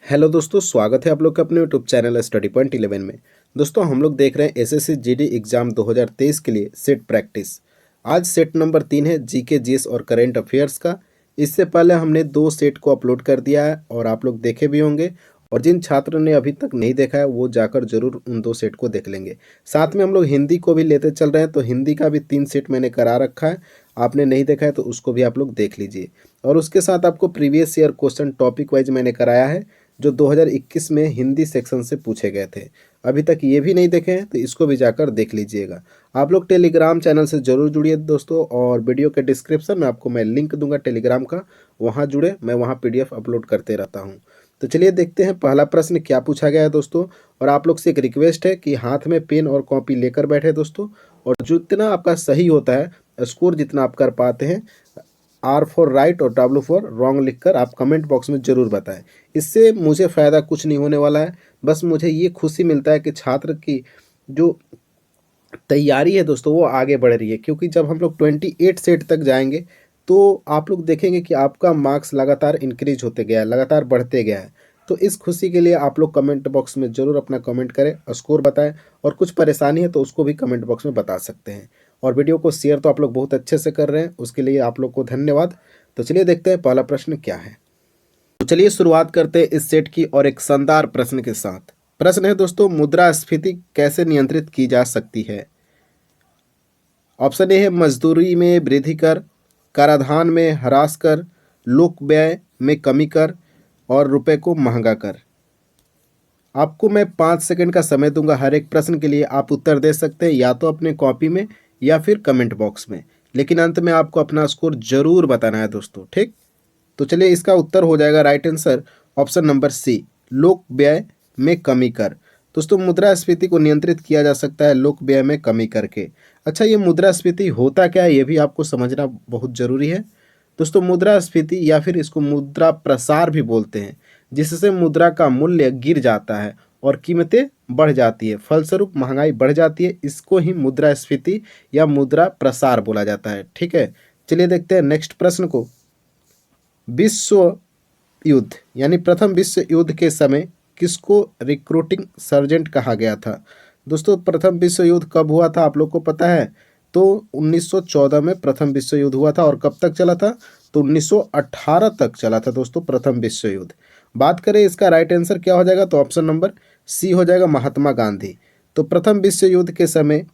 Hello दोस्तों, स्वागत है आप लोग का अपने यूट्यूब चैनल स्टडी पॉइंट 11 में। दोस्तों हम लोग देख रहे हैं एसएससी जीडी एग्जाम 2023 के लिए सेट प्रैक्टिस। आज सेट नंबर 3 है जीके जीएस और करंट अफेयर्स का। इससे पहले हमने 2 सेट को अपलोड कर दिया है और आप लोग देखे भी होंगे। और जिन छात्रों ने अभी तक नहीं देखा है वो जाकर जरूर उन 2 सेट को देख लेंगे। साथ में हम लोग हिंदी को भी लेते चल रहे हैं, तो हिंदी का भी 3 सेट मैंने करा रखा है। आपने नहीं देखा है तो उसको भी आप लोग देख लीजिए। और उसके साथ आपको previous year question topic wise मैंने कराया है, जो 2021 में हिंदी सेक्शन से पूछे गए थे। अभी तक ये भी नहीं देखे हैं तो इसको भी जाकर देख लीजिएगा। आप लोग टेलीग्राम चैनल से ज़रूर जुड़िए दोस्तों, और वीडियो के डिस्क्रिप्शन में आपको मैं लिंक दूंगा टेलीग्राम का, वहाँ जुड़े, मैं वहाँ पीडीएफ अपलोड करते रहता हूँ। तो चलिए देखते हैं पहला प्रश्न क्या पूछा गया है दोस्तों। और आप लोग से एक रिक्वेस्ट है कि हाथ में पेन और कॉपी लेकर बैठे दोस्तों, और जितना आपका सही होता है, स्कोर जितना आप कर पाते हैं, आर फॉर राइट और डब्ल्यू फॉर रॉन्ग लिखकर आप कमेंट बॉक्स में ज़रूर बताएं। इससे मुझे फ़ायदा कुछ नहीं होने वाला है, बस मुझे ये खुशी मिलता है कि छात्र की जो तैयारी है दोस्तों वो आगे बढ़ रही है। क्योंकि जब हम लोग 28 सेट तक जाएंगे तो आप लोग देखेंगे कि आपका मार्क्स लगातार इंक्रीज होते गया है, लगातार बढ़ते गया है। तो इस खुशी के लिए आप लोग कमेंट बॉक्स में ज़रूर अपना कमेंट करें, स्कोर बताएं, और कुछ परेशानी है तो उसको भी कमेंट बॉक्स में बता सकते हैं। और वीडियो को शेयर तो आप लोग बहुत अच्छे से कर रहे हैं, उसके लिए आप लोग को धन्यवाद। तो चलिए देखते हैं पहला प्रश्न क्या है। तो चलिए शुरुआत करते हैं इस सेट की और एक शानदार प्रश्न के साथ। प्रश्न है दोस्तों, मुद्रास्फीति कैसे नियंत्रित की जा सकती है। ऑप्शन ए है मजदूरी में वृद्धि कर, कराधान में ह्रास कर, लोक व्यय में कमी कर, और रुपए को महंगा कर। आपको मैं 5 सेकंड का समय दूंगा हर एक प्रश्न के लिए। आप उत्तर दे सकते हैं या तो अपने कॉपी में या फिर कमेंट बॉक्स में, लेकिन अंत में आपको अपना स्कोर जरूर बताना है दोस्तों, ठीक। तो चलिए इसका उत्तर हो जाएगा right answer option number C, लोक व्यय में कमी कर। दोस्तों मुद्रास्फीति को नियंत्रित किया जा सकता है लोक व्यय में कमी करके। अच्छा, ये मुद्रास्फीति होता क्या है ये भी आपको समझना बहुत जरूरी है दोस्तों। मुद्रास्फीति या फिर इसको मुद्रा प्रसार भी बोलते हैं, जिससे मुद्रा का मूल्य गिर जाता है और कीमतें बढ़ जाती है, फलस्वरूप महंगाई बढ़ जाती है। इसको ही मुद्रास्फीति या मुद्रा प्रसार बोला जाता है, ठीक है। चलिए देखते हैं नेक्स्ट प्रश्न को। विश्व युद्ध यानी प्रथम विश्व युद्ध के समय किसको रिक्रूटिंग सर्जेंट कहा गया था। दोस्तों प्रथम विश्व युद्ध कब हुआ था आप लोग को पता है। तो 1914 में प्रथम विश्व युद्ध हुआ था, और कब तक चला था, तो 1918 तक चला था दोस्तों प्रथम विश्व युद्ध। बात करें इसका राइट आंसर क्या हो जाएगा, तो ऑप्शन नंबर सी हो जाएगा, महात्मा गांधी। तो प्रथम विश्व युद्ध के समय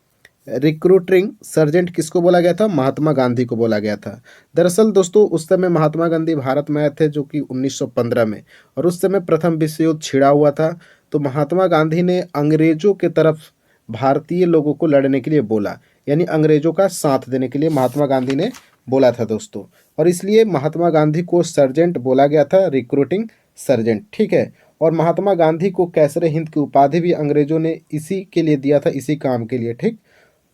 रिक्रूटिंग सर्जेंट किसको बोला गया था, महात्मा गांधी को बोला गया था। दरअसल दोस्तों उस समय महात्मा गांधी भारत में आए थे, जो कि 1915 में, और उस समय प्रथम विश्व युद्ध छिड़ा हुआ था। तो महात्मा गांधी ने अंग्रेजों के तरफ भारतीय लोगों को लड़ने के लिए बोला, यानी अंग्रेजों का साथ देने के लिए महात्मा गांधी ने बोला था दोस्तों। और इसलिए महात्मा गांधी को सर्जेंट बोला गया था, रिक्रूटिंग सर्जेंट, ठीक है। और महात्मा गांधी को कैसरे हिंद की उपाधि भी अंग्रेजों ने इसी के लिए दिया था, इसी काम के लिए, ठीक।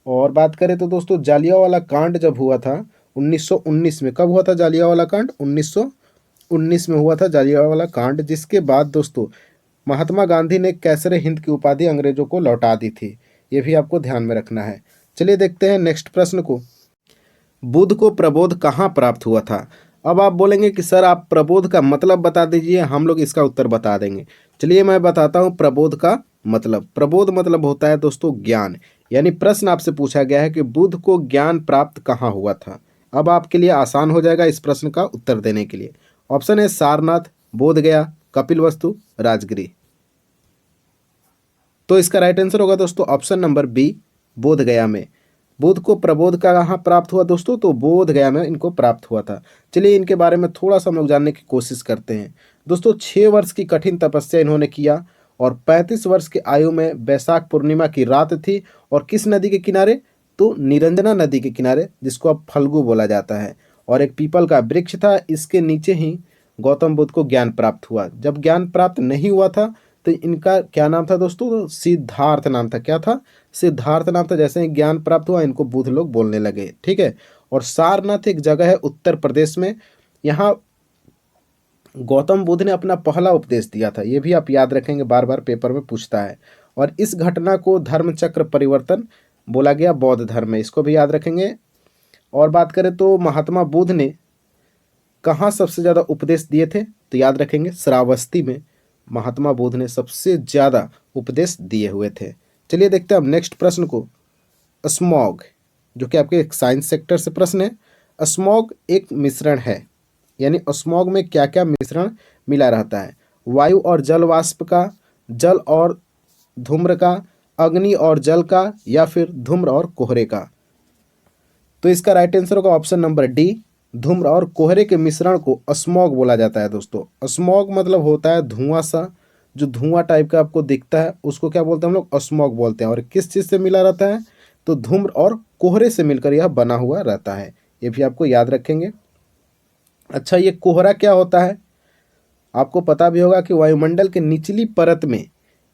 और बात करें तो दोस्तों जालियांवाला कांड जब हुआ था 1919 में, कब हुआ था जालियांवाला कांड, 1919 में हुआ था जालियांवाला कांड, जिसके बाद दोस्तों महात्मा गांधी ने कैसरे हिंद की उपाधि अंग्रेजों को लौटा दी थी। ये भी आपको ध्यान में रखना है। चलिए देखते हैं नेक्स्ट प्रश्न को। बुद्ध को प्रबोध कहाँ प्राप्त हुआ था। अब आप बोलेंगे कि सर आप प्रबोध का मतलब बता दीजिए, हम लोग इसका उत्तर बता देंगे। चलिए मैं बताता हूँ प्रबोध का मतलब। प्रबोध मतलब होता है दोस्तों ज्ञान। यानी प्रश्न आपसे पूछा गया है कि बुद्ध को ज्ञान प्राप्त कहाँ हुआ था। अब आपके लिए आसान हो जाएगा इस प्रश्न का उत्तर देने के लिए। ऑप्शन है सारनाथ, बोधगया, कपिलवस्तु, राजगिरी। तो इसका राइट आंसर होगा दोस्तों ऑप्शन नंबर बी, बोधगया में। बुद्ध को प्रबोध का कहाँ प्राप्त हुआ दोस्तों, तो बोध गया में इनको प्राप्त हुआ था। चलिए इनके बारे में थोड़ा सा हम लोग जानने की कोशिश करते हैं दोस्तों। 6 वर्ष की कठिन तपस्या इन्होंने किया, और 35 वर्ष की आयु में वैशाख पूर्णिमा की रात थी, और किस नदी के किनारे, तो निरंजना नदी के किनारे, जिसको अब फल्गु बोला जाता है। और एक पीपल का वृक्ष था, इसके नीचे ही गौतम बुद्ध को ज्ञान प्राप्त हुआ। जब ज्ञान प्राप्त नहीं हुआ था तो इनका क्या नाम था दोस्तों, तो सिद्धार्थ नाम था। क्या था, सिद्धार्थ नाम था। जैसे ही ज्ञान प्राप्त हुआ इनको बुद्ध लोग बोलने लगे, ठीक है। और सारनाथ एक जगह है उत्तर प्रदेश में, यहाँ गौतम बुद्ध ने अपना पहला उपदेश दिया था। ये भी आप याद रखेंगे, बार बार पेपर में पूछता है। और इस घटना को धर्म चक्र परिवर्तन बोला गया बौद्ध धर्म में, इसको भी याद रखेंगे। और बात करें तो महात्मा बुद्ध ने कहाँ सबसे ज़्यादा उपदेश दिए थे, तो याद रखेंगे श्रावस्ती में। महात्मा बुद्ध ने सबसे ज़्यादा उपदेश दिए हुए थे। चलिए देखते हैं अब नेक्स्ट प्रश्न को। स्मॉग, जो कि आपके साइंस सेक्टर से प्रश्न है। स्मॉग एक मिश्रण है, यानी स्मॉग में क्या क्या मिश्रण मिला रहता है? वायु और जल वाष्प का, जल और धूम्र का, अग्नि और जल का, या फिर धूम्र और कोहरे का? तो इसका राइट आंसर होगा ऑप्शन नंबर डी, धूम्र और कोहरे के मिश्रण को स्मॉग बोला जाता है दोस्तों। स्मॉग मतलब होता है धुआं सा, जो धुआं टाइप का आपको दिखता है उसको क्या बोलते हैं हम लोग? स्मॉग बोलते हैं। और किस चीज़ से मिला रहता है? तो धूम्र और कोहरे से मिलकर यह बना हुआ रहता है। ये भी आपको याद रखेंगे। अच्छा, ये कोहरा क्या होता है? आपको पता भी होगा कि वायुमंडल के निचली परत में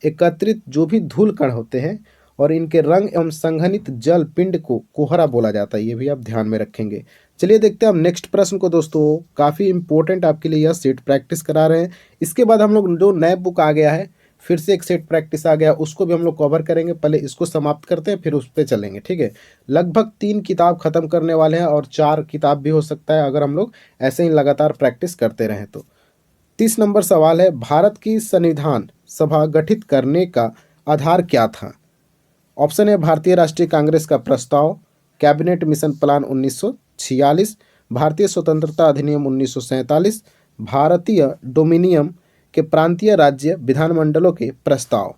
एकत्रित जो भी धूल कण होते हैं और इनके रंग एवं संघनित जल पिंड को कोहरा बोला जाता है। ये भी आप ध्यान में रखेंगे। चलिए देखते हैं हम नेक्स्ट प्रश्न को दोस्तों। काफ़ी इंपॉर्टेंट आपके लिए यह सेट प्रैक्टिस करा रहे हैं। इसके बाद हम लोग जो नए बुक आ गया है, फिर से एक सेट प्रैक्टिस आ गया, उसको भी हम लोग कवर करेंगे। पहले इसको समाप्त करते हैं, फिर उस पर चलेंगे, ठीक है। लगभग 3 किताब खत्म करने वाले हैं और 4 किताब भी हो सकता है अगर हम लोग ऐसे ही लगातार प्रैक्टिस करते रहें तो। 30 नंबर सवाल है, भारत की संविधान सभा गठित करने का आधार क्या था? ऑप्शन है भारतीय राष्ट्रीय कांग्रेस का प्रस्ताव, कैबिनेट मिशन प्लान 1946, भारतीय स्वतंत्रता अधिनियम 1947, भारतीय डोमिनियन के प्रांतीय राज्य विधानमंडलों के प्रस्ताव।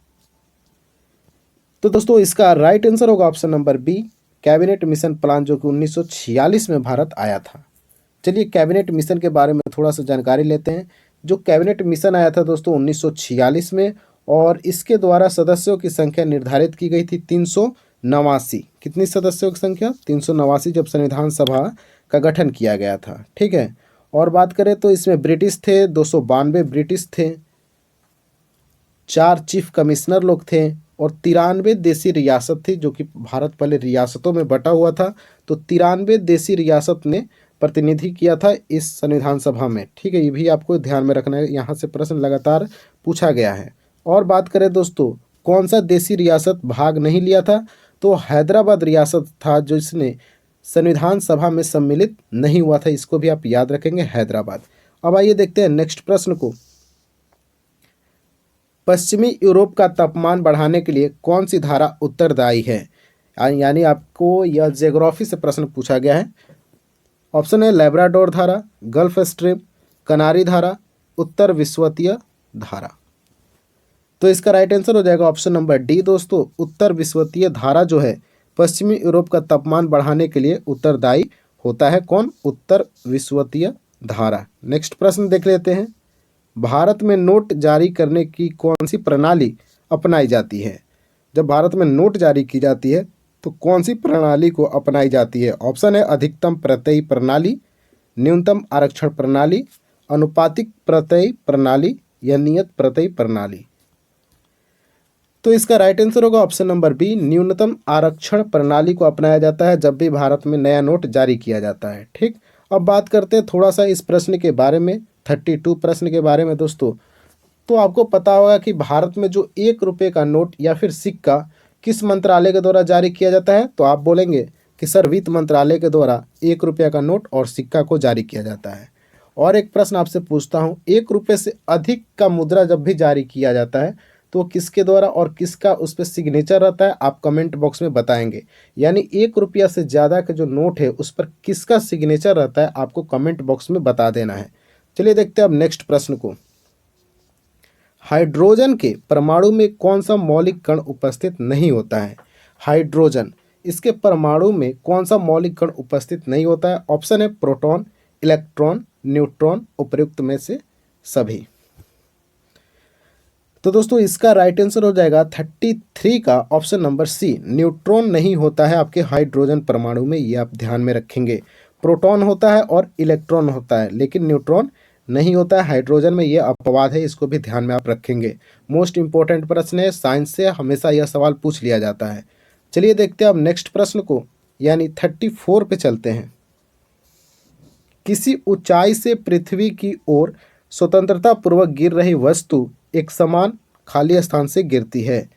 तो दोस्तों इसका राइट आंसर होगा option number B, cabinet mission plan, जो कि 1946 में भारत आया था। चलिए कैबिनेट मिशन के बारे में थोड़ा सा जानकारी लेते हैं। जो कैबिनेट मिशन आया था दोस्तों 1946 में, और इसके द्वारा सदस्यों की संख्या निर्धारित की गई थी 389। कितनी सदस्यों की संख्या? 389, जब संविधान सभा का गठन किया गया था, ठीक है। और बात करें तो इसमें ब्रिटिश थे 292 ब्रिटिश थे, 4 चीफ कमिश्नर लोग थे, और 93 देसी रियासत थी, जो कि भारत पहले रियासतों में बटा हुआ था। तो 93 देसी रियासत ने प्रतिनिधि किया था इस संविधान सभा में, ठीक है। ये भी आपको ध्यान में रखना है, यहाँ से प्रश्न लगातार पूछा गया है। और बात करें दोस्तों कौन सा देसी रियासत भाग नहीं लिया था, तो हैदराबाद रियासत था जो इसने संविधान सभा में सम्मिलित नहीं हुआ था। इसको भी आप याद रखेंगे, हैदराबाद। अब आइए देखते हैं नेक्स्ट प्रश्न को। पश्चिमी यूरोप का तापमान बढ़ाने के लिए कौन सी धारा उत्तरदायी है? यानी आपको यह ज्योग्राफी से प्रश्न पूछा गया है। ऑप्शन है लैब्राडोर धारा, गल्फ स्ट्रीम, कनारी धारा, उत्तर विश्वतीय धारा। तो इसका राइट आंसर हो जाएगा ऑप्शन नंबर डी दोस्तों, उत्तर विश्वतीय धारा जो है पश्चिमी यूरोप का तापमान बढ़ाने के लिए उत्तरदायी होता है। कौन? उत्तर विश्वतीय धारा। नेक्स्ट प्रश्न देख लेते हैं। भारत में नोट जारी करने की कौन सी प्रणाली अपनाई जाती है? जब भारत में नोट जारी की जाती है तो कौन सी प्रणाली को अपनाई जाती है? ऑप्शन है अधिकतम प्रत्ययी प्रणाली, न्यूनतम आरक्षण प्रणाली, अनुपातिक प्रत्ययी प्रणाली, या नियत प्रत्ययी प्रणाली। तो इसका राइट आंसर होगा ऑप्शन नंबर बी, न्यूनतम आरक्षण प्रणाली को अपनाया जाता है जब भी भारत में नया नोट जारी किया जाता है, ठीक। अब बात करते हैं थोड़ा सा इस प्रश्न के बारे में, 32 प्रश्न के बारे में दोस्तों। तो आपको पता होगा कि भारत में जो 1 रुपये का नोट या फिर सिक्का किस मंत्रालय के द्वारा जारी किया जाता है? तो आप बोलेंगे कि सर वित्त मंत्रालय के द्वारा 1 रुपये का नोट और सिक्का को जारी किया जाता है। और एक प्रश्न आपसे पूछता हूँ, 1 रुपये से अधिक का मुद्रा जब भी जारी किया जाता है तो किसके द्वारा और किसका उस पर सिग्नेचर रहता है? आप कमेंट बॉक्स में बताएंगे। यानी 1 रुपया से ज़्यादा का जो नोट है उस पर किसका सिग्नेचर रहता है, आपको कमेंट बॉक्स में बता देना है। चलिए देखते हैं अब नेक्स्ट प्रश्न को। हाइड्रोजन के परमाणु में कौन सा मौलिक कण उपस्थित नहीं होता है? हाइड्रोजन, इसके परमाणु में कौन सा मौलिक कण उपस्थित नहीं होता है? ऑप्शन है प्रोटॉन, इलेक्ट्रॉन, न्यूट्रॉन, उपयुक्त में से सभी। तो दोस्तों इसका राइट आंसर हो जाएगा 33 का ऑप्शन नंबर सी, न्यूट्रॉन नहीं होता है आपके हाइड्रोजन परमाणु में। ये आप ध्यान में रखेंगे। प्रोटॉन होता है और इलेक्ट्रॉन होता है, लेकिन न्यूट्रॉन नहीं होता है हाइड्रोजन में। ये अपवाद है, इसको भी ध्यान में आप रखेंगे। मोस्ट इंपॉर्टेंट प्रश्न है, साइंस से हमेशा यह सवाल पूछ लिया जाता है। चलिए देखते हैं अब नेक्स्ट प्रश्न को, यानी 34 पे चलते हैं। किसी ऊंचाई से पृथ्वी की ओर स्वतंत्रता पूर्वक गिर रही वस्तु एक समान खाली स्थान से गिरती है।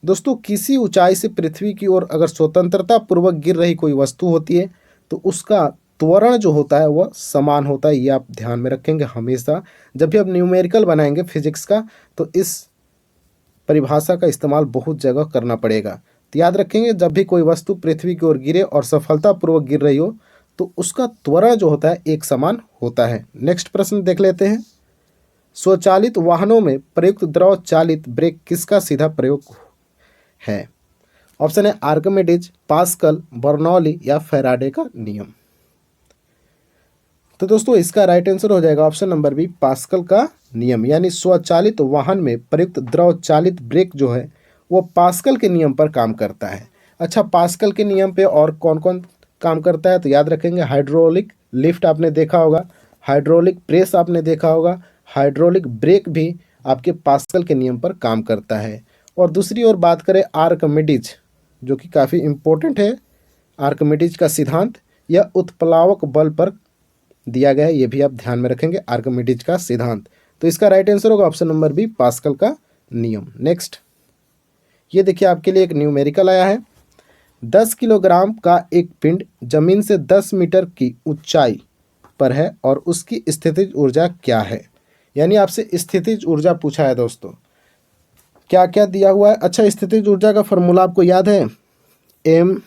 दोस्तों किसी ऊंचाई से पृथ्वी की ओर अगर स्वतंत्रता पूर्वक गिर रही कोई वस्तु होती है तो उसका त्वरण जो होता है वह समान होता है, ये आप ध्यान में रखेंगे हमेशा। जब भी आप न्यूमेरिकल बनाएंगे फिजिक्स का तो इस परिभाषा का इस्तेमाल बहुत जगह करना पड़ेगा। तो याद रखेंगे, जब भी कोई वस्तु पृथ्वी की ओर गिरे और सफलतापूर्वक गिर रही हो तो उसका त्वरण जो होता है एक समान होता है। नेक्स्ट प्रश्न देख लेते हैं। स्वचालित वाहनों में प्रयुक्त द्रव चालित ब्रेक किसका सीधा प्रयोग है? ऑप्शन है आर्किमिडीज, पास्कल, बर्नौली या फैराडे का नियम। तो दोस्तों इसका राइट आंसर हो जाएगा ऑप्शन नंबर बी, पास्कल का नियम। यानी स्वचालित वाहन में प्रयुक्त द्रव चालित ब्रेक जो है वो पास्कल के नियम पर काम करता है। अच्छा, पास्कल के नियम पे और कौन कौन काम करता है? तो याद रखेंगे, हाइड्रोलिक लिफ्ट आपने देखा होगा, हाइड्रोलिक प्रेस आपने देखा होगा, हाइड्रोलिक ब्रेक भी आपके पास्कल के नियम पर काम करता है। और दूसरी ओर बात करें आर्किमिडीज, जो कि काफ़ी इम्पोर्टेंट है, आर्किमिडीज का सिद्धांत यह उत्प्लावक बल पर दिया गया है, ये भी आप ध्यान में रखेंगे, आर्किमिडीज का सिद्धांत। तो इसका राइट आंसर होगा ऑप्शन नंबर बी, पास्कल का नियम। नेक्स्ट, ये देखिए आपके लिए एक न्यूमेरिकल आया है। 10 किलोग्राम का एक पिंड जमीन से 10 मीटर की ऊंचाई पर है और उसकी स्थितिज ऊर्जा क्या है? यानी आपसे स्थितिज ऊर्जा पूछा है दोस्तों, क्या क्या दिया हुआ है। अच्छा, स्थितिज ऊर्जा का फॉर्मूला आपको याद है, mgh,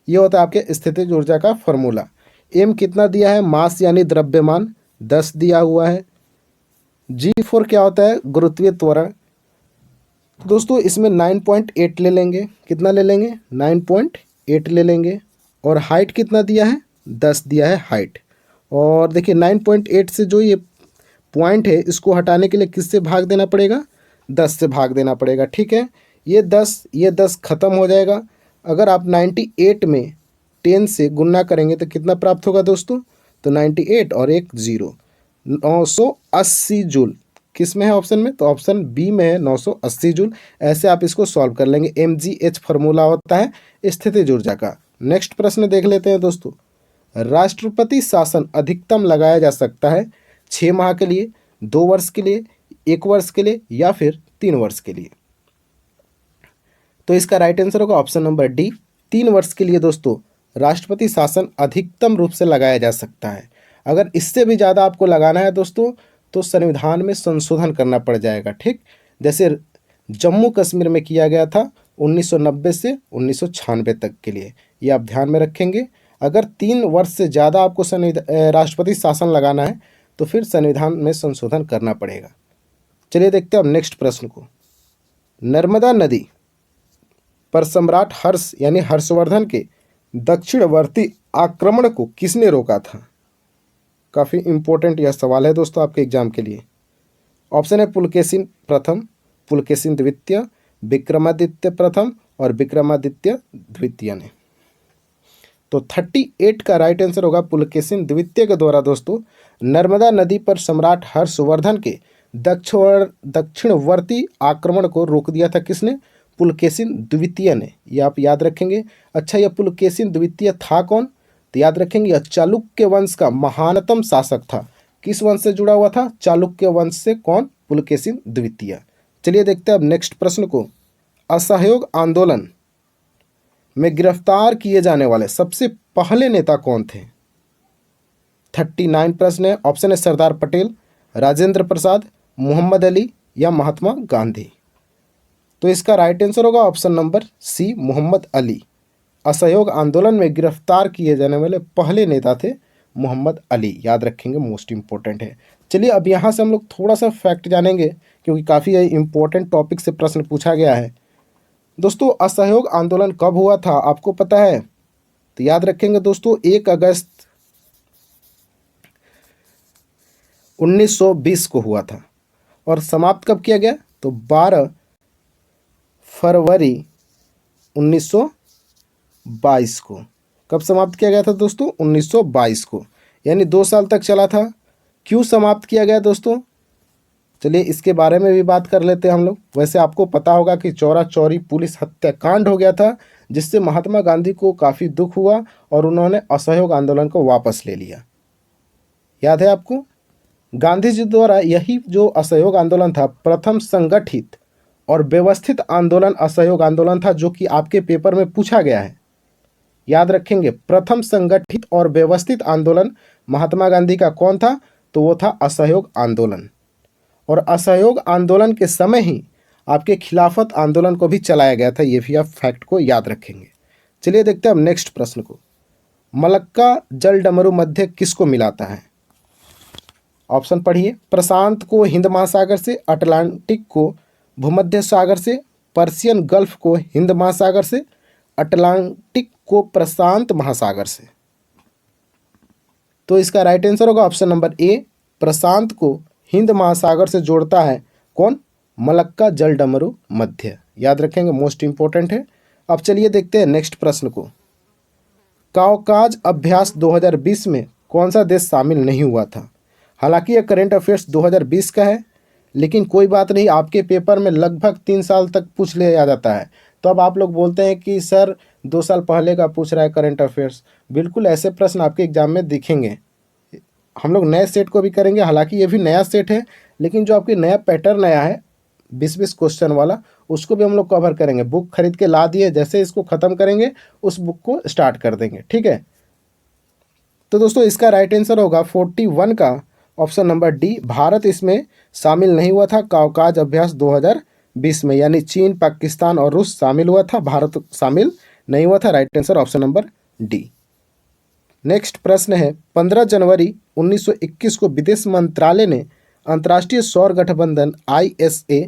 ये होता है आपके स्थितिज ऊर्जा का फॉर्मूला। m कितना दिया है? मास यानी द्रव्यमान 10 दिया हुआ है। g4 क्या होता है? गुरुत्वीय त्वरण। तो दोस्तों इसमें 9.8 ले लेंगे, कितना ले लेंगे? 9.8 ले लेंगे। और हाइट कितना दिया है? 10 दिया है हाइट। और देखिए 9.8 से जो ये पॉइंट है इसको हटाने के लिए किससे भाग देना पड़ेगा? 10 से भाग देना पड़ेगा, ठीक है। ये 10 ख़त्म हो जाएगा। अगर आप 98 में 10 से गुणा करेंगे तो कितना प्राप्त होगा दोस्तों? तो 98 और एक 0, 980 जूल। किस में है ऑप्शन में? तो ऑप्शन बी में है 980 जूल। ऐसे आप इसको सॉल्व कर लेंगे। mgh फार्मूला होता है स्थितिज ऊर्जा का। नेक्स्ट प्रश्न देख लेते हैं दोस्तों। राष्ट्रपति शासन अधिकतम लगाया जा सकता है 6 माह के लिए, 2 वर्ष के लिए, 1 वर्ष के लिए या फिर 3 वर्ष के लिए? तो इसका राइट आंसर होगा ऑप्शन नंबर डी, 3 वर्ष के लिए दोस्तों राष्ट्रपति शासन अधिकतम रूप से लगाया जा सकता है। अगर इससे भी ज़्यादा आपको लगाना है दोस्तों तो संविधान में संशोधन करना पड़ जाएगा, ठीक। जैसे जम्मू कश्मीर में किया गया था 1990 से 1996 तक के लिए, ये आप ध्यान में रखेंगे। अगर 3 वर्ष से ज़्यादा आपको राष्ट्रपति शासन लगाना है तो फिर संविधान में संशोधन करना पड़ेगा। चलिए देखते हैं अब नेक्स्ट प्रश्न को। नर्मदा नदी पर सम्राट हर्ष यानी हर्षवर्धन के दक्षिणवर्ती आक्रमण को किसने रोका था? काफ़ी इंपॉर्टेंट यह सवाल है दोस्तों आपके एग्जाम के लिए। ऑप्शन है पुलकेशिन प्रथम, पुलकेशिन द्वितीय, विक्रमादित्य प्रथम और विक्रमादित्य द्वितीय ने। तो 38 का राइट आंसर होगा पुलकेशिन द्वितीय के द्वारा दोस्तों नर्मदा नदी पर सम्राट हर्षवर्धन के दक्षिणवर्ती आक्रमण को रोक दिया था। किसने? पुलकेशिन द्वितीय ने, ये आप याद रखेंगे। अच्छा, यह पुलकेशिन द्वितीय था कौन? तो याद रखेंगे यह चालुक्य वंश का महानतम शासक था। किस वंश से जुड़ा हुआ था? चालुक्य वंश से। कौन? पुलकेशिन द्वितीय। चलिए देखते हैं अब नेक्स्ट प्रश्न को। असहयोग आंदोलन में गिरफ्तार किए जाने वाले सबसे पहले नेता कौन थे? 39 प्रश्न है। ऑप्शन है सरदार पटेल, राजेंद्र प्रसाद, मोहम्मद अली या महात्मा गांधी। तो इसका राइट आंसर होगा option number C, Mohammad Ali. असहयोग आंदोलन में गिरफ्तार किए जाने वाले पहले नेता थे मोहम्मद अली, याद रखेंगे, मोस्ट इंपॉर्टेंट है। चलिए अब यहाँ से हम लोग थोड़ा सा फैक्ट जानेंगे क्योंकि काफ़ी इंपॉर्टेंट टॉपिक से प्रश्न पूछा गया है। दोस्तों असहयोग आंदोलन कब हुआ था आपको पता है? तो याद रखेंगे दोस्तों 1 अगस्त 1920 को हुआ था। और समाप्त कब किया गया? तो 12 फरवरी 1922 को। कब समाप्त किया गया था दोस्तों? 1922 को, यानी 2 साल तक चला था। क्यों समाप्त किया गया दोस्तों? चलिए इसके बारे में भी बात कर लेते हैं हम लोग। वैसे आपको पता होगा कि चौरा चौरी पुलिस हत्याकांड हो गया था जिससे महात्मा गांधी को काफ़ी दुख हुआ और उन्होंने असहयोग आंदोलन को वापस ले लिया। याद है आपको? गांधी जी द्वारा यही जो असहयोग आंदोलन था प्रथम संगठित और व्यवस्थित आंदोलन असहयोग आंदोलन था, जो कि आपके पेपर में पूछा गया है। याद रखेंगे। प्रथम संगठित और व्यवस्थित आंदोलन महात्मा गांधी का कौन था? तो वो था असहयोग आंदोलन। और असहयोग आंदोलन के समय ही आपके खिलाफत आंदोलन को भी चलाया गया था, ये भी आप फैक्ट को याद रखेंगे। चलिए देखते हैं अब नेक्स्ट प्रश्न को। मलक्का जल डमरू मध्य किसको मिलाता है? ऑप्शन पढ़िए। प्रशांत को हिंद महासागर से, अटलांटिक को भूमध्य सागर से, पर्शियन गल्फ को हिंद महासागर से, अटलांटिक को प्रशांत महासागर से। तो इसका राइट आंसर होगा ऑप्शन नंबर ए, प्रशांत को हिंद महासागर से जोड़ता है कौन? मलक्का जल डमरू मध्य। याद रखेंगे, मोस्ट इंपॉर्टेंट है। अब चलिए देखते हैं नेक्स्ट प्रश्न को। काउकाज अभ्यास 2020 में कौन सा देश शामिल नहीं हुआ था? हालांकि यह करंट अफेयर्स 2020 का है, लेकिन कोई बात नहीं, आपके पेपर में लगभग 3 साल तक पूछ लिया जाता है। तो अब आप लोग बोलते हैं कि सर 2 साल पहले का पूछ रहा है करंट अफेयर्स। बिल्कुल ऐसे प्रश्न आपके एग्जाम में दिखेंगे। हम लोग नए सेट को भी करेंगे, हालांकि ये भी नया सेट है, लेकिन जो आपकी नया पैटर्न आया है 20-20 क्वेश्चन वाला, उसको भी हम लोग कवर करेंगे। बुक खरीद के ला दिए, जैसे इसको ख़त्म करेंगे उस बुक को स्टार्ट कर देंगे, ठीक है। तो दोस्तों इसका राइट आंसर होगा 41 का ऑप्शन नंबर डी, भारत इसमें शामिल नहीं हुआ था काउकाज अभ्यास 2020 में। यानी चीन, पाकिस्तान और रूस शामिल हुआ था, भारत शामिल नहीं हुआ था। Right answer option number D. Next प्रश्न है, 15 जनवरी 1921 को विदेश मंत्रालय ने अंतर्राष्ट्रीय सौर गठबंधन ISA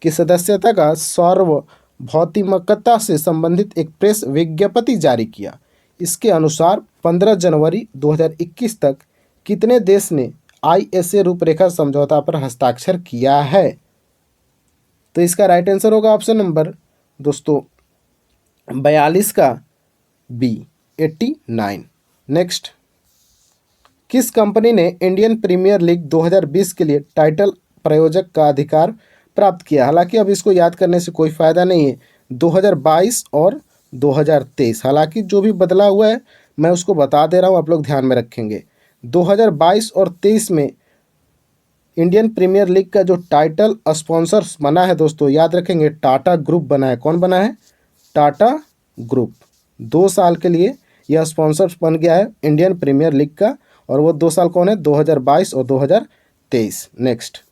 की सदस्यता का सार्वभौमिकता से संबंधित एक प्रेस विज्ञप्ति जारी किया। इसके अनुसार 15 जनवरी 2021 तक कितने देश ने ISA रूपरेखा समझौता पर हस्ताक्षर किया है? तो इसका राइट आंसर होगा ऑप्शन नंबर दोस्तों 42 का बी, 89। नेक्स्ट, किस कंपनी ने इंडियन प्रीमियर लीग 2020 के लिए टाइटल प्रायोजक का अधिकार प्राप्त किया? हालांकि अब इसको याद करने से कोई फ़ायदा नहीं है। 2022 और 2023, हालांकि जो भी बदला हुआ है मैं उसको बता दे रहा हूँ, आप लोग ध्यान में रखेंगे। 2022 और 23 में इंडियन प्रीमियर लीग का जो टाइटल स्पॉन्सर्स बना है दोस्तों, याद रखेंगे टाटा ग्रुप बना है। कौन बना है? टाटा ग्रुप। 2 साल के लिए यह स्पॉन्सर्स बन गया है इंडियन प्रीमियर लीग का, और वो 2 साल कौन है? 2022 और 2023। नेक्स्ट,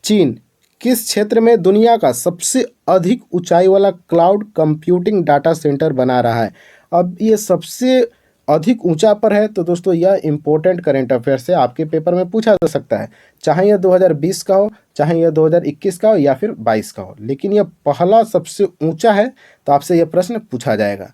चीन किस क्षेत्र में दुनिया का सबसे अधिक ऊंचाई वाला क्लाउड कंप्यूटिंग डाटा सेंटर बना रहा है? अब ये सबसे अधिक ऊंचा पर है, तो दोस्तों यह इंपॉर्टेंट करंट अफेयर से आपके पेपर में पूछा जा सकता है, चाहे यह 2020 का हो, चाहे यह 2021 का हो या फिर 22 का हो, लेकिन यह पहला सबसे ऊंचा है, तो आपसे यह प्रश्न पूछा जाएगा।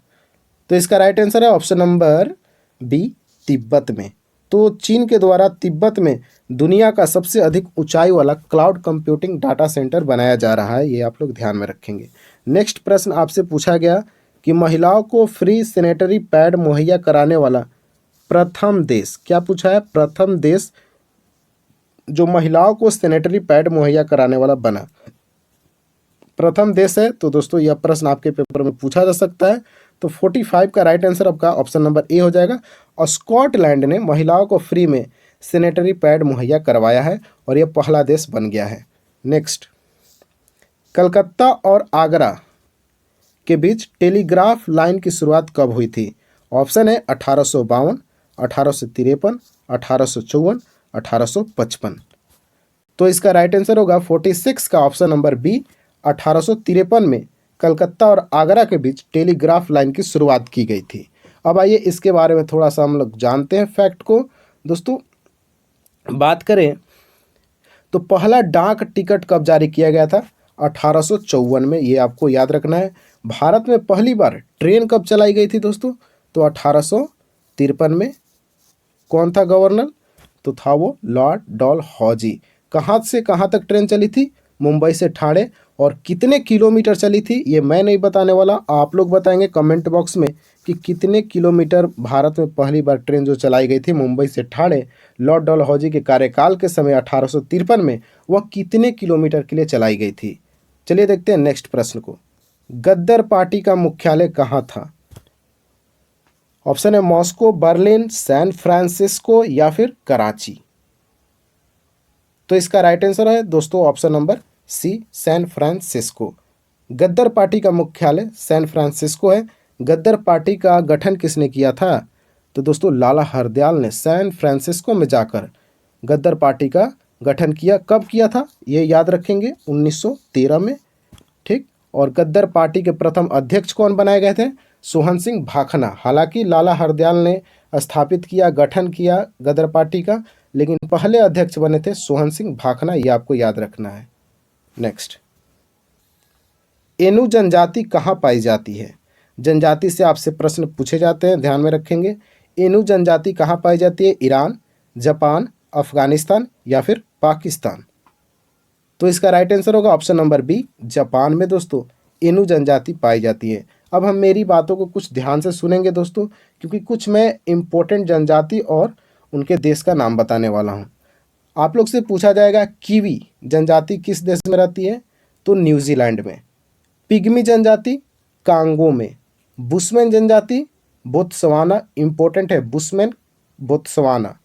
तो इसका राइट आंसर है ऑप्शन नंबर बी, तिब्बत में। तो चीन के द्वारा तिब्बत में दुनिया का सबसे अधिक ऊंचाई वाला क्लाउड कंप्यूटिंग डाटा सेंटर बनाया जा रहा है, ये आप लोग ध्यान में रखेंगे। नेक्स्ट प्रश्न आपसे पूछा गया कि महिलाओं को फ्री सैनिटरी पैड मुहैया कराने वाला प्रथम देश, क्या पूछा है? प्रथम देश जो महिलाओं को सैनिटरी पैड मुहैया कराने वाला बना, प्रथम देश है। तो दोस्तों यह प्रश्न आपके पेपर में पूछा जा सकता है। तो 45 का राइट आंसर आपका ऑप्शन नंबर ए हो जाएगा। और स्कॉटलैंड ने महिलाओं को फ्री में सैनिटरी पैड मुहैया करवाया है और यह पहला देश बन गया है। नेक्स्ट, कलकत्ता और आगरा के बीच टेलीग्राफ लाइन की शुरुआत कब हुई थी? ऑप्शन है 1852, 1853, 1854, 1855। तो इसका राइट आंसर होगा 46 का ऑप्शन नंबर बी, 1853 में कलकत्ता और आगरा के बीच टेलीग्राफ लाइन की शुरुआत की गई थी। अब आइए इसके बारे में थोड़ा सा हम लोग जानते हैं फैक्ट को। दोस्तों बात करें तो पहला डाक टिकट कब जारी किया गया था? 1854 में, ये आपको याद रखना है। भारत में पहली बार ट्रेन कब चलाई गई थी दोस्तों? तो 1853 में। कौन था गवर्नर? तो था वो लॉर्ड डलहौजी। कहाँ से कहाँ तक ट्रेन चली थी? मुंबई से ठाणे। और कितने किलोमीटर चली थी ये मैं नहीं बताने वाला, आप लोग बताएंगे कमेंट बॉक्स में कि कितने किलोमीटर भारत में पहली बार ट्रेन जो चलाई गई थी मुंबई से ठाणे लॉर्ड डलहौजी के कार्यकाल के समय 1853 में, वह कितने किलोमीटर के लिए चलाई गई थी। चलिए देखते हैं नेक्स्ट प्रश्न को। गद्दर पार्टी का मुख्यालय कहाँ था? ऑप्शन है मॉस्को, बर्लिन, सैन फ्रांसिस्को या फिर कराची। तो इसका राइट आंसर है दोस्तों option number C San Francisco. Ghadar party का मुख्यालय सैन फ्रांसिस्को है। गद्दार पार्टी का गठन किसने किया था? तो दोस्तों लाला हरदयाल ने सैन फ्रांसिस्को में जाकर गद्दार पार्टी का गठन किया। कब किया था ये याद रखेंगे, 1913 में। ठीक। और गद्दार पार्टी के प्रथम अध्यक्ष कौन बनाए गए थे? सोहन सिंह भाखना। हालांकि लाला हरदयाल ने स्थापित किया, गठन किया गद्दार पार्टी का, लेकिन पहले अध्यक्ष बने थे सोहन सिंह भाखना। ये आपको याद रखना है। नेक्स्ट, एनु जनजाति कहाँ पाई जाती है? जनजाति से आपसे प्रश्न पूछे जाते हैं, ध्यान में रखेंगे। एनु जनजाति कहाँ पाई जाती है? ईरान, जापान, अफगानिस्तान या फिर पाकिस्तान? तो इसका राइट आंसर होगा ऑप्शन नंबर बी, जापान में दोस्तों एनु जनजाति पाई जाती है। अब हम मेरी बातों को कुछ ध्यान से सुनेंगे दोस्तों, क्योंकि कुछ मैं इम्पोर्टेंट जनजाति और उनके देश का नाम बताने वाला हूँ। आप लोग से पूछा जाएगा कीवी जनजाति किस देश में रहती है? तो न्यूजीलैंड में। पिग्मी जनजाति कांगो में। बुशमैन जनजाति बोत्सवाना, इम्पोर्टेंट है बुशमैन, बोत्सवाना।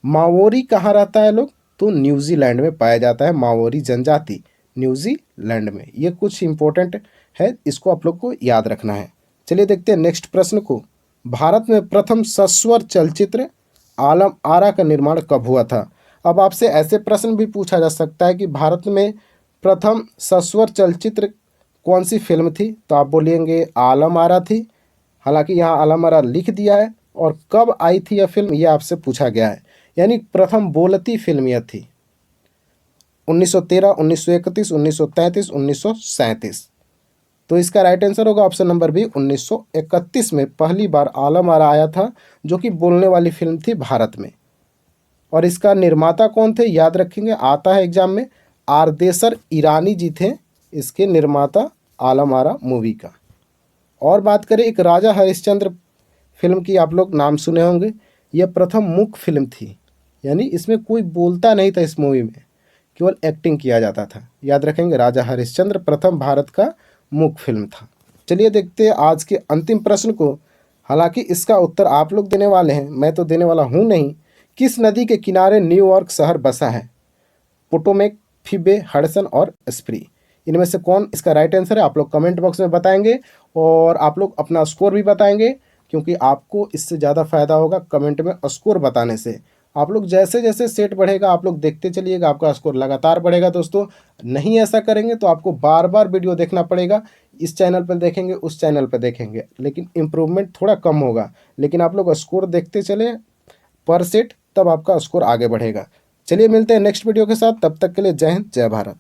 माओरी कहाँ रहता है लोग? तो न्यूजीलैंड में पाया जाता है माओरी जनजाति, न्यूजीलैंड में। ये कुछ इंपॉर्टेंट है, इसको आप लोग को याद रखना है। चलिए देखते हैं नेक्स्ट प्रश्न को। भारत में प्रथम सस्वर चलचित्र आलम आरा का निर्माण कब हुआ था? अब आपसे ऐसे प्रश्न भी पूछा जा सकता है कि भारत में प्रथम सस्वर चलचित्र कौन सी फिल्म थी? तो आप बोलेंगे आलम आरा थी। हालांकि यहाँ आलम आरा लिख दिया है, और कब आई थी यह फिल्म यह आपसे पूछा गया है। यानी प्रथम बोलती फिल्म यह थी 1913, 1931, 1933, 1937। तो इसका राइट आंसर होगा ऑप्शन नंबर बी, 1931 में पहली बार आलम आरा आया था, जो कि बोलने वाली फिल्म थी भारत में। और इसका निर्माता कौन थे याद रखेंगे, आता है एग्जाम में, आरदेसर ईरानी जी थे इसके निर्माता आलम आरा मूवी का। और बात करें एक राजा हरिश्चंद्र फिल्म की, आप लोग नाम सुने होंगे। यह प्रथम मूक फिल्म थी, यानी इसमें कोई बोलता नहीं था, इस मूवी में केवल एक्टिंग किया जाता था। याद रखेंगे, राजा हरिश्चंद्र प्रथम भारत का मूक फिल्म था। चलिए देखते हैं आज के अंतिम प्रश्न को। हालांकि इसका उत्तर आप लोग देने वाले हैं, मैं तो देने वाला हूँ नहीं। किस नदी के किनारे न्यूयॉर्क शहर बसा है? पोटोमेक, फिबे, हडसन और स्प्री। इनमें से कौन इसका राइट आंसर है? आप लोग कमेंट बॉक्स में बताएंगे, और आप लोग अपना स्कोर भी बताएंगे, क्योंकि आपको इससे ज़्यादा फायदा होगा कमेंट में स्कोर बताने से। आप लोग जैसे जैसे सेट बढ़ेगा आप लोग देखते चलिएगा, आपका स्कोर लगातार बढ़ेगा दोस्तों। नहीं ऐसा करेंगे तो आपको बार बार वीडियो देखना पड़ेगा। इस चैनल पर देखेंगे, उस चैनल पर देखेंगे, लेकिन इम्प्रूवमेंट थोड़ा कम होगा। लेकिन आप लोग स्कोर देखते चले पर सेट, तब आपका स्कोर आगे बढ़ेगा। चलिए मिलते हैं नेक्स्ट वीडियो के साथ, तब तक के लिए जय हिंद, जय भारत।